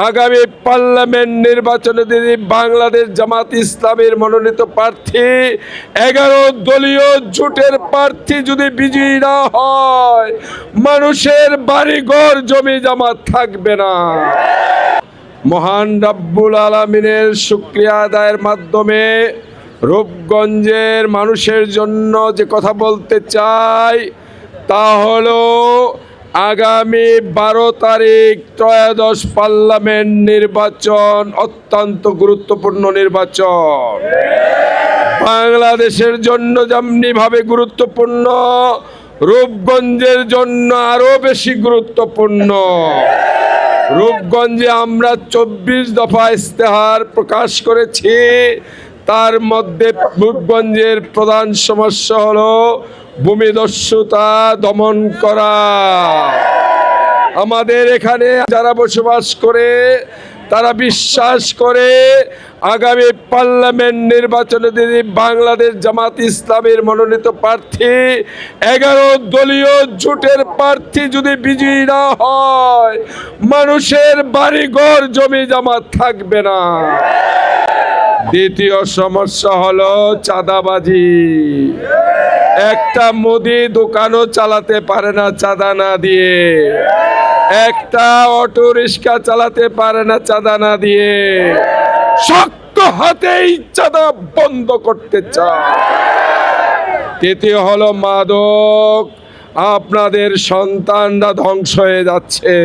আগামী পার্লামেন্ট নির্বাচনে যদি বাংলাদেশ জামাত ইসলামের মনোনীত প্রার্থী 11 দলীয় জোটের প্রার্থী যদি বিজয়ী না হয়, মানুষের বাড়িঘর জমি জমা থাকবে না। মহান রব্বুল আলামিনের শুকরিয়া আদায়ের মাধ্যমে রূপগঞ্জের মানুষের জন্য যে কথা বলতে চাই তা হলো আগামী 12 তারিখ ত্রয়োদশ পার্লামেন্ট নির্বাচন অত্যন্ত গুরুত্বপূর্ণ নির্বাচন। বাংলাদেশের জন্য যেমনিভাবে গুরুত্বপূর্ণ, রূপগঞ্জের জন্য আরো বেশি গুরুত্বপূর্ণ। রূপগঞ্জে আমরা 24 দফা ইস্তেহার প্রকাশ করেছি। তার মধ্যে রূপগঞ্জের প্রধান সমস্যা হলো ভূমিদস্যুতা দমন করা। আমাদের এখানে যারা বসবাস করে তারা বিশ্বাস করে আগামী পার্লামেন্ট নির্বাচনে যদি বাংলাদেশ জামাত ইসলামের মনোনীত প্রার্থী 11 দলীয় জোটের প্রার্থী যদি বিজয়ী না হয়, মানুষের বাড়িঘর জমি জমা থাকবে না। দ্বিতীয় সমস্যা হলো চাঁদাবাজি। একটা মুদি দোকানও চালাতে পারে না চাঁদা না দিয়ে, একটা অটো রিক্সা চালাতে পারে না চাঁদা না দিয়ে। শক্ত হাতেই চাঁদা বন্ধ করতে চায়। তৃতীয় হলো মাদক। আপনাদের সন্তানরা ধ্বংস হয়ে যাচ্ছে,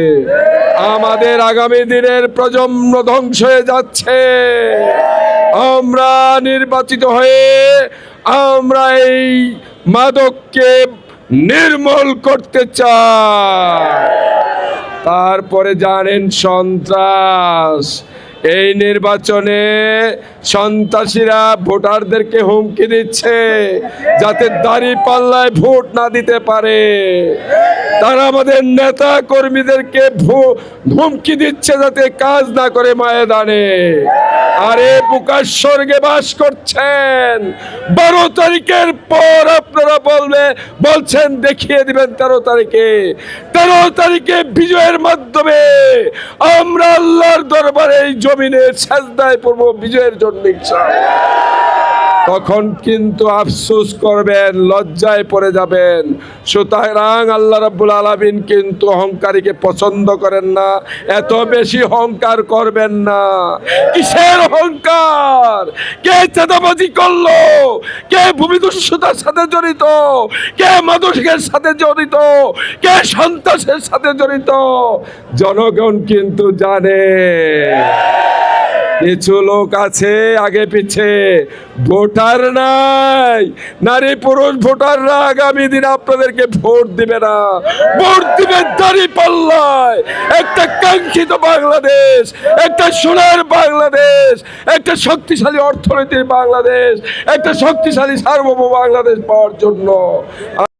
আমাদের আগামী দিনের প্রজন্ম ধ্বংস হয়ে যাচ্ছে। আমরা নির্বাচিত হয়ে আমরা এই মাদককে নির্মূল করতে চাই। তারপরে জানেন সন্ত্রাস। এই নির্বাচনে সন্ত্রাসীরা ভোটারদেরকে হুমকি দিচ্ছে যাতে দাঁড়িপাল্লায় ভোট না দিতে পারে। তারা আমাদের নেতা কর্মীদেরকে হুমকি দিচ্ছে যাতে কাজ না করে ময়দানে। আরে বুকার স্বর্গে বাস করছেন, 12 তারিখের পর আপনারা বলছেন দেখিয়ে দিবেন 13 তারিখে। 13 তারিখে বিজয়ের মাধ্যমে আমরা আল্লাহর দরবারে এই জমিনে সাজদায় পড়ব বিজয়ের জন্য ইনশাআল্লাহ। তখন কিন্তু আফসোস করবেন, লজ্জায় পড়ে যাবেন। সুতরাং আল্লাহ রাব্বুল আলামিন কিন্তু অহংকারীকে পছন্দ করেন না। এত বেশি অহংকার করবেন না। কিসের অহংকার? কে চাঁদাবাজি করলো, কে ভূমিদস্যুতার সাথে জড়িত, কে মাদকের সাথে জড়িত, কে সন্ত্রাসের সাথে জড়িত, জনগণ কিন্তু জানে। কিছু লোক আছে আগে পিছে, ভোটার নাই, নারী পুরুষ ভোটাররা আগামী দিন আপনাদেরকে ভোট দিবে না। ভোট দিবে দাঁড়িপাল্লায়। একটা কাঙ্ক্ষিত বাংলাদেশ, একটা সোনার বাংলাদেশ, একটা শক্তিশালী অর্থনীতির বাংলাদেশ, একটা শক্তিশালী সার্বভৌম বাংলাদেশ পাওয়ার জন্য।